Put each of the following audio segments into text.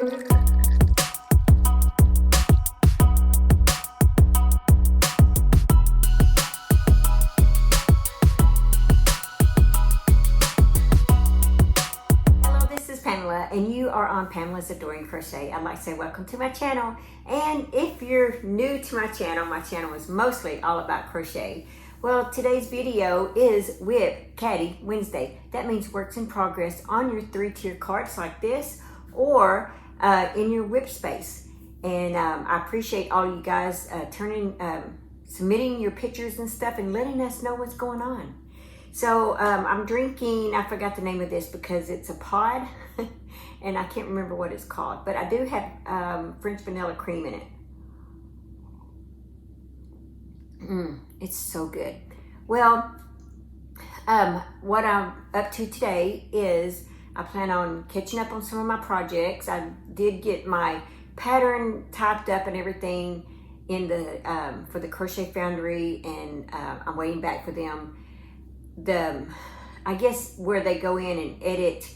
Pamela, and you are on Pamela's Adoring Crochet. I'd like to say welcome to my channel, and if you're new to my channel is mostly all about crochet. Well, today's video is WIP Caddy Wednesday. That means works in progress on your 3-tier cards like this, or in your WIP space. And I appreciate all you guys submitting your pictures and stuff and letting us know what's going on. So I'm drinking, I forgot the name of this because it's a pod and I can't remember what it's called, but I do have French vanilla cream in it. It's so good. Well, what I'm up to today is I plan on catching up on some of my projects. I did get my pattern typed up and everything in the for the Crochet Foundry, and I'm waiting back for them. I guess where they go in and edit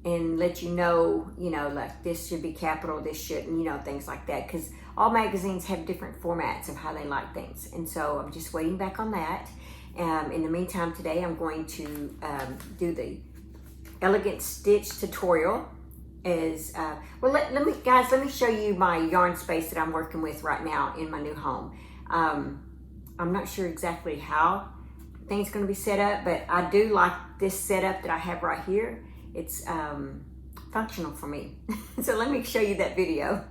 and let you know, like this should be capital, this shouldn't, things like that, because all magazines have different formats of how they like things, and so I'm just waiting back on that. In the meantime, today I'm going to do the elegant stitch tutorial. Well, let me show you my yarn space that I'm working with right now in my new home. I'm not sure exactly how things going to be set up, but I do like this setup that I have right here. It's functional for me. So let me show you that video.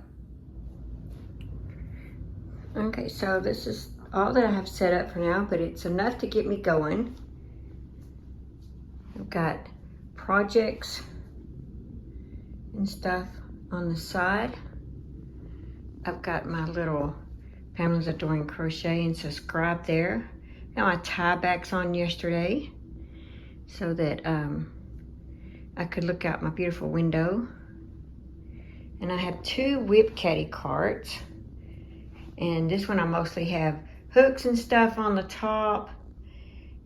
Okay, so this is all that I have set up for now, but it's enough to get me going. I've got projects and stuff on the side. I've got my little Pamela's Adoring Crochet and subscribe there. Now I tie backs on yesterday so that I could look out my beautiful window. And I have 2 WIP Caddy cards. And this one I mostly have hooks and stuff on the top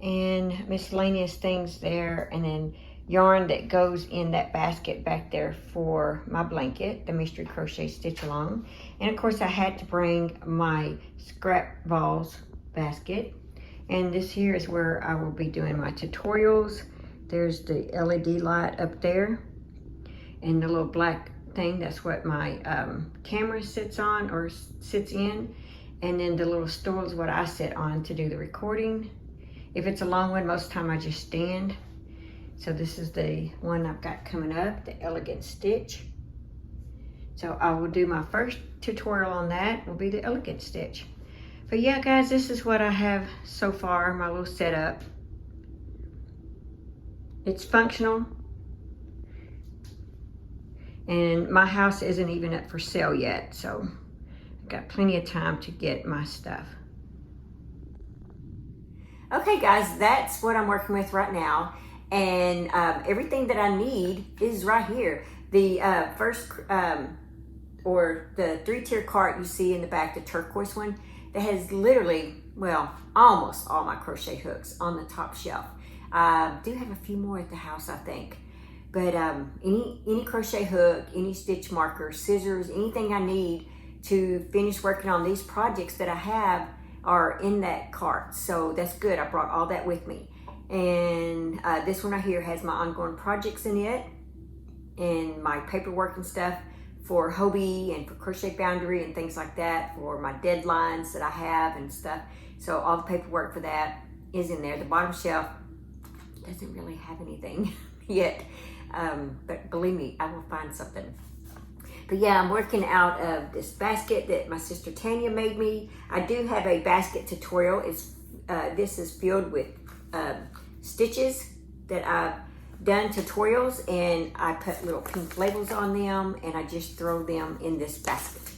and miscellaneous things there, and then yarn that goes in that basket back there for my blanket, the Mystery Crochet Stitch Along. And of course I had to bring my scrap balls basket. And this here is where I will be doing my tutorials. There's the LED light up there. And the little black thing, that's what my camera sits on or sits in. And then the little stool is what I sit on to do the recording. If it's a long one, most of the time I just stand. So this is the one I've got coming up, the Elegant Stitch. So I will do my first tutorial on that, will be the Elegant Stitch. But yeah, guys, this is what I have so far, my little setup. It's functional. And my house isn't even up for sale yet, so I've got plenty of time to get my stuff. Okay, guys, that's what I'm working with right now. And everything that I need is right here. The first, or the 3-tier cart you see in the back, the turquoise one, that has literally, well, almost all my crochet hooks on the top shelf. I do have a few more at the house, I think. But any crochet hook, any stitch marker, scissors, anything I need to finish working on these projects that I have are in that cart. So that's good. I brought all that with me. And this one right here has my ongoing projects in it, and my paperwork and stuff for Hobie and for Crochet Foundry and things like that, for my deadlines that I have and stuff. So all the paperwork for that is in there. The bottom shelf doesn't really have anything yet, but believe me, I will find something. But yeah, I'm working out of this basket that my sister Tanya made me. I do have a basket tutorial. This is filled with stitches that I've done tutorials, and I put little pink labels on them, and I just throw them in this basket.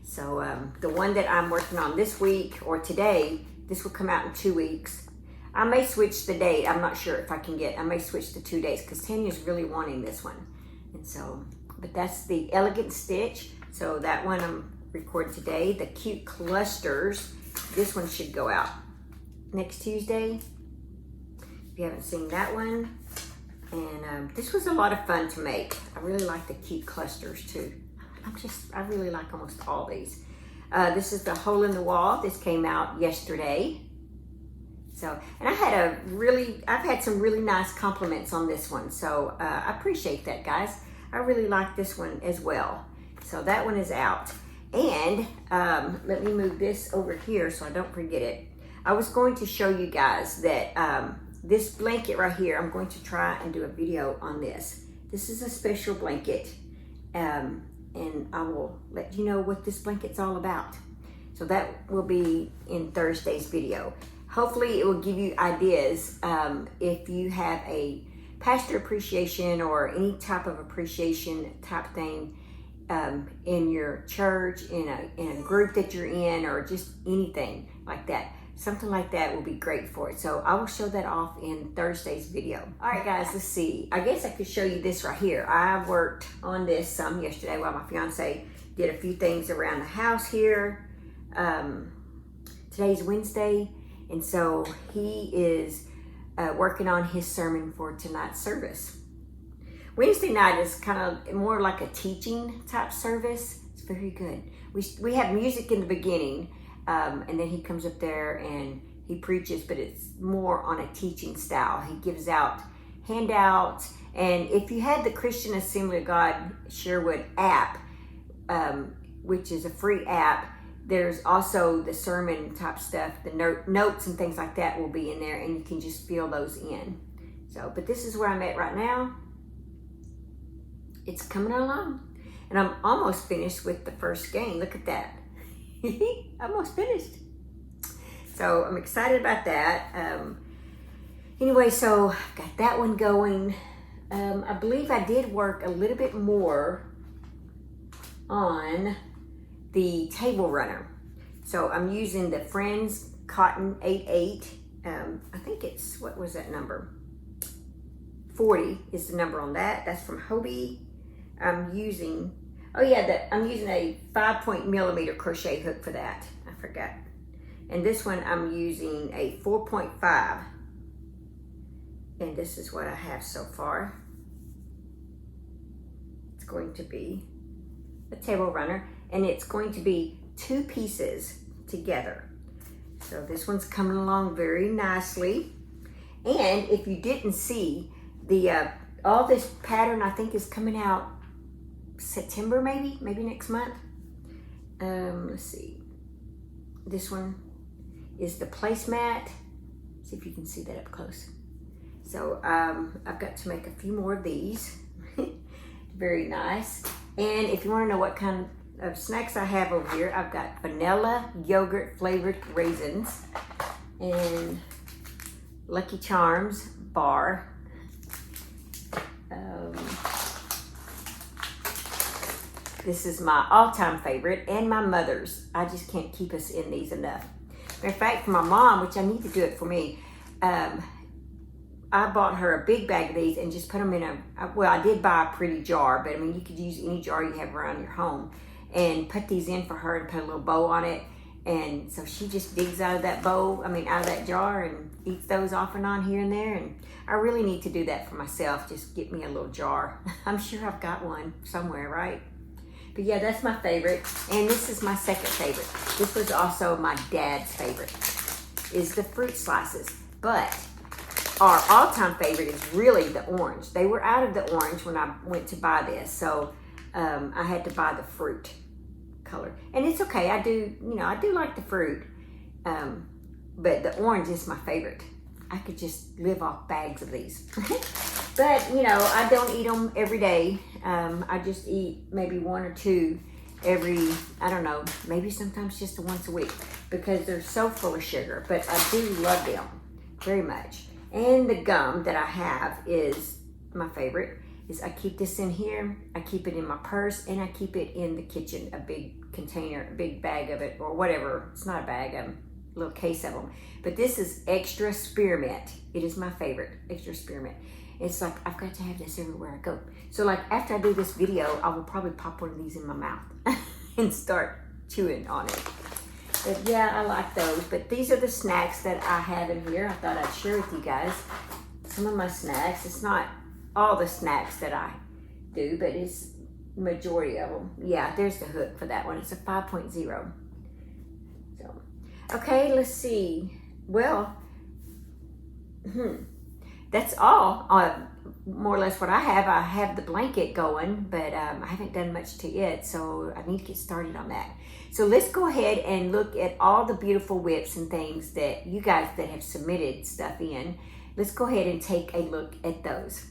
So the one that I'm working on this week or today, this will come out in 2 weeks. I may switch the date. I'm not sure if I can I may switch to 2 days because Tanya's really wanting this one. And so, but that's the Elegant Stitch. So that one I'm recording today. The Cute Clusters, this one should go out next Tuesday. If you haven't seen that one. And this was a lot of fun to make. I really like the Cute Clusters too. I really like almost all these. This is the hole in the wall. This came out yesterday. So, and I've had some really nice compliments on this one. So I appreciate that, guys. I really like this one as well. So that one is out. And let me move this over here so I don't forget it. I was going to show you guys that this blanket right here, I'm going to try and do a video on this. This is a special blanket. And I will let you know what this blanket's all about. So that will be in Thursday's video. Hopefully it will give you ideas if you have a pastor appreciation or any type of appreciation type thing in your church, in a group that you're in, or just anything like that. Something like that will be great for it. So I will show that off in Thursday's video. All right, guys, let's see. I guess I could show you this right here. I worked on this some yesterday while my fiance did a few things around the house here. Today's Wednesday, and so he is working on his sermon for tonight's service. Wednesday night is kind of more like a teaching type service. It's very good. We have music in the beginning, and then he comes up there and he preaches, but it's more on a teaching style. He gives out handouts, and if you had the Christian Assembly of God Sherwood app, which is a free app, there's also the sermon type stuff, the notes and things like that will be in there, and you can just fill those in. So, but this is where I'm at right now. It's coming along, and I'm almost finished with the first game. Look at that. Almost finished. So I'm excited about that. Anyway, so I've got that one going. I believe I did work a little bit more on the table runner. So I'm using the Friends Cotton 8/8. I think it's, what was that number? 40 is the number on that. That's from Hobie. I'm using a 5-point crochet hook for that. I forgot. And this one I'm using a 4.5. And this is what I have so far. It's going to be a table runner, and it's going to be 2 pieces together. So this one's coming along very nicely. And if you didn't see, the all this pattern I think is coming out September, maybe next month. Let's see. This one is the placemat. See if you can see that up close. So I've got to make a few more of these. Very nice. And if you want to know what kind of snacks I have over here, I've got vanilla yogurt flavored raisins and Lucky Charms bar. This is my all-time favorite and my mother's. I just can't keep us in these enough. Matter of fact, for my mom, which I need to do it for me, I bought her a big bag of these and just put them in I did buy a pretty jar, but I mean, you could use any jar you have around your home, and put these in for her and put a little bow on it. And so she just digs out of that bowl, out of that jar, and eats those off and on here and there. And I really need to do that for myself. Just get me a little jar. I'm sure I've got one somewhere, right? But yeah, that's my favorite. And this is my second favorite. This was also my dad's favorite, is the fruit slices. But our all-time favorite is really the orange. They were out of the orange when I went to buy this. So I had to buy the fruit color. And it's okay. I do like the fruit. But the orange is my favorite. I could just live off bags of these. But, I don't eat them every day. I just eat maybe 1 or 2 every, I don't know, maybe sometimes just once a week, because they're so full of sugar. But I do love them very much. And the gum that I have is my favorite. I keep this in here, I keep it in my purse, and I keep it in the kitchen, a big container, a big bag of it, or whatever. It's not a bag, a little case of them. But this is extra spearmint. It is my favorite, extra spearmint. It's like, I've got to have this everywhere I go. So like after I do this video, I will probably pop one of these in my mouth and start chewing on it. But yeah, I like those. But these are the snacks that I have in here. I thought I'd share with you guys some of my snacks. It's not all the snacks that I do, but it's majority of them. Yeah, there's the hook for that one. It's a 5.0. So, okay, let's see. Well, that's all. More or less what I have. I have the blanket going, but I haven't done much to it, so I need to get started on that. So let's go ahead and look at all the beautiful WIPs and things that you guys that have submitted stuff in. Let's go ahead and take a look at those.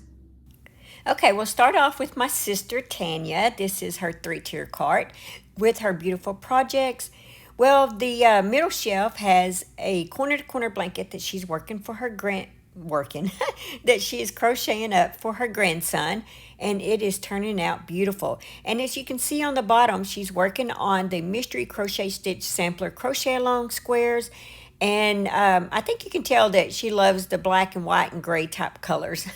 Okay, we'll start off with my sister Tanya. This is her 3-tier cart with her beautiful projects. Well, the middle shelf has a corner-to-corner blanket that she's working for her that she is crocheting up for her grandson, and it is turning out beautiful. And as you can see on the bottom, she's working on the Mystery Crochet Stitch Sampler Crochet Along squares. And I think you can tell that she loves the black and white and gray type colors.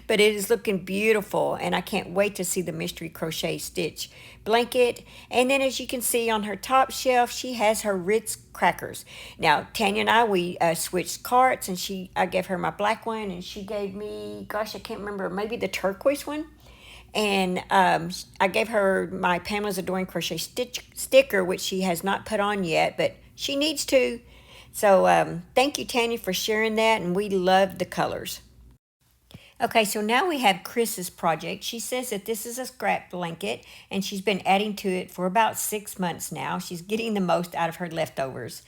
But it is looking beautiful, and I can't wait to see the Mystery Crochet Stitch blanket. And then as you can see on her top shelf, she has her Ritz crackers. Now, Tanya and I, we switched carts, and I gave her my black one, and she gave me, gosh, I can't remember, maybe the turquoise one. And I gave her my Pamela's Adoring Crochet sticker, which she has not put on yet, but she needs to. So thank you, Tanya, for sharing that, and we love the colors. Okay, so now we have Chris's project. She says that this is a scrap blanket, and she's been adding to it for about 6 months now. She's getting the most out of her leftovers,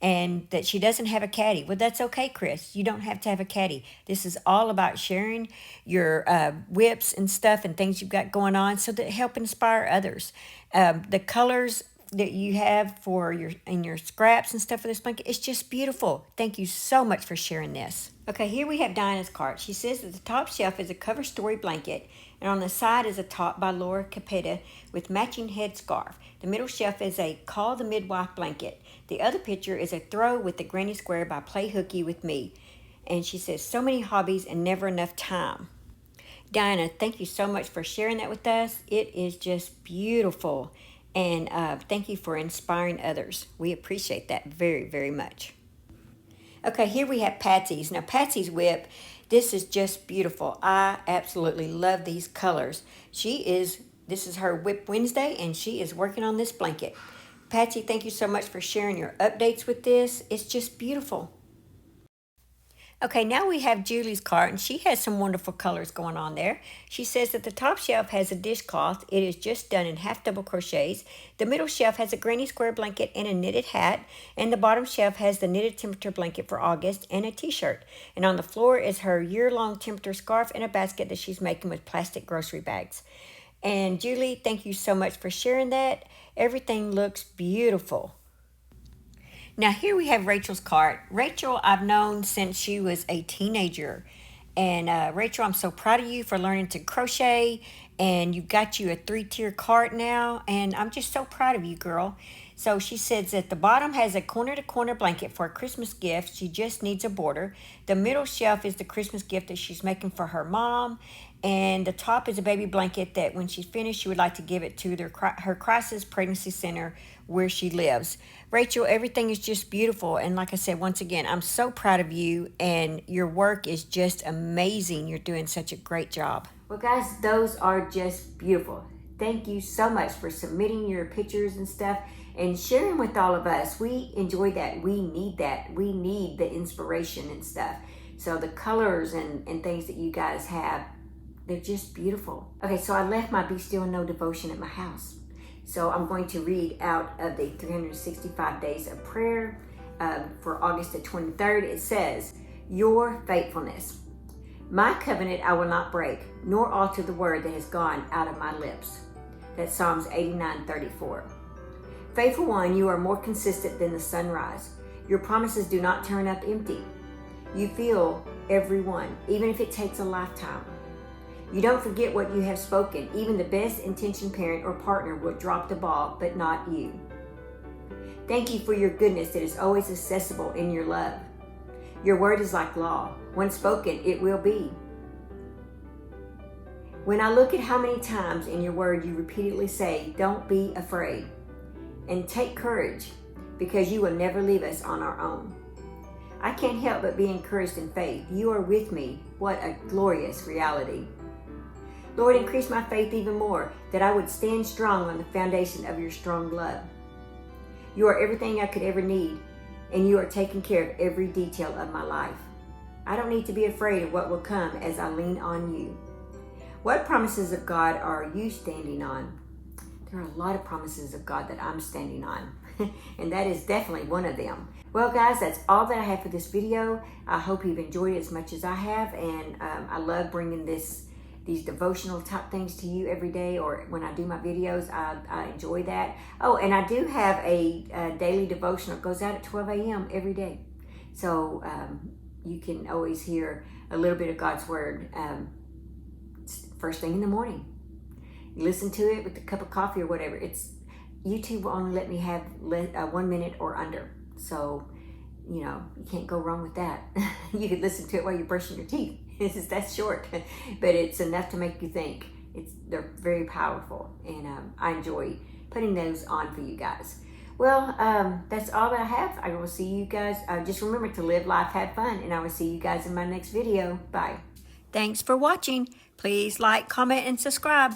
and that she doesn't have a caddy. Well, that's okay, Chris. You don't have to have a caddy. This is all about sharing your WIPs and stuff and things you've got going on so that help inspire others. The colors that you have for your scraps and stuff for this blanket, it's just beautiful. Thank you so much for sharing this. Okay, here we have Dinah's cart. She says that the top shelf is a cover story blanket, and on the side is a top by Laura Capetta with matching headscarf. The middle shelf is a Call the Midwife blanket. The other picture is a throw with the granny square by Play Hooky with Me. And she says, so many hobbies and never enough time. Dinah, thank you so much for sharing that with us. It is just beautiful. And thank you for inspiring others. We appreciate that very, very much. Okay, here we have Patsy's. Now, Patsy's WIP, this is just beautiful. I absolutely love these colors. This is her WIP Wednesday, and she is working on this blanket. Patsy, thank you so much for sharing your updates with this. It's just beautiful. Okay, now we have Julie's cart, and she has some wonderful colors going on there. She says that the top shelf has a dishcloth. It is just done in half double crochets. The middle shelf has a granny square blanket and a knitted hat, and the bottom shelf has the knitted temperature blanket for August and a t-shirt. And on the floor is her year-long temperature scarf and a basket that she's making with plastic grocery bags. And Julie, thank you so much for sharing that. Everything looks beautiful. Now here we have Rachel's cart. Rachel, I've known since she was a teenager. And Rachel, I'm so proud of you for learning to crochet. And you've got you a 3-tier cart now. And I'm just so proud of you, girl. So she says that the bottom has a corner-to-corner blanket for a Christmas gift. She just needs a border. The middle shelf is the Christmas gift that she's making for her mom. And the top is a baby blanket that when she's finished, she would like to give it to her crisis pregnancy center where she lives. Rachel, everything is just beautiful. And like I said, once again, I'm so proud of you, and your work is just amazing. You're doing such a great job. Well, guys, those are just beautiful. Thank you so much for submitting your pictures and stuff and sharing with all of us. We enjoy that. We need that. We need the inspiration and stuff. So the colors and things that you guys have, they're just beautiful. Okay, so I left my Be Still and Know devotion at my house. So I'm going to read out of the 365 Days of Prayer for August the 23rd. It says, your faithfulness. My covenant I will not break, nor alter the word that has gone out of my lips. That's Psalms 89:34. Faithful one, you are more consistent than the sunrise. Your promises do not turn up empty. You feel every one, even if it takes a lifetime. You don't forget what you have spoken. Even the best intentioned parent or partner will drop the ball, but not you. Thank you for your goodness that is always accessible in your love. Your word is like law. When spoken, it will be. When I look at how many times in your word you repeatedly say, don't be afraid, and take courage, because you will never leave us on our own. I can't help but be encouraged in faith. You are with me. What a glorious reality. Lord, increase my faith even more, that I would stand strong on the foundation of your strong love. You are everything I could ever need, and you are taking care of every detail of my life. I don't need to be afraid of what will come as I lean on you. What promises of God are you standing on? There are a lot of promises of God that I'm standing on, and that is definitely one of them. Well, guys, that's all that I have for this video. I hope you've enjoyed it as much as I have, and I love bringing these devotional type things to you every day, or when I do my videos, I enjoy that. Oh, and I do have a daily devotional. It goes out at 12 a.m. every day. So you can always hear a little bit of God's Word first thing in the morning. You listen to it with a cup of coffee or whatever. YouTube will only let me have 1 minute or under. So, you know, you can't go wrong with that. You could listen to it while you're brushing your teeth. That's short, but it's enough to make you think. They're very powerful, and I enjoy putting those on for you guys. Well, that's all that I have. I will see you guys. Just remember to live life, have fun, and I will see you guys in my next video. Bye. Thanks for watching. Please like, comment, and subscribe.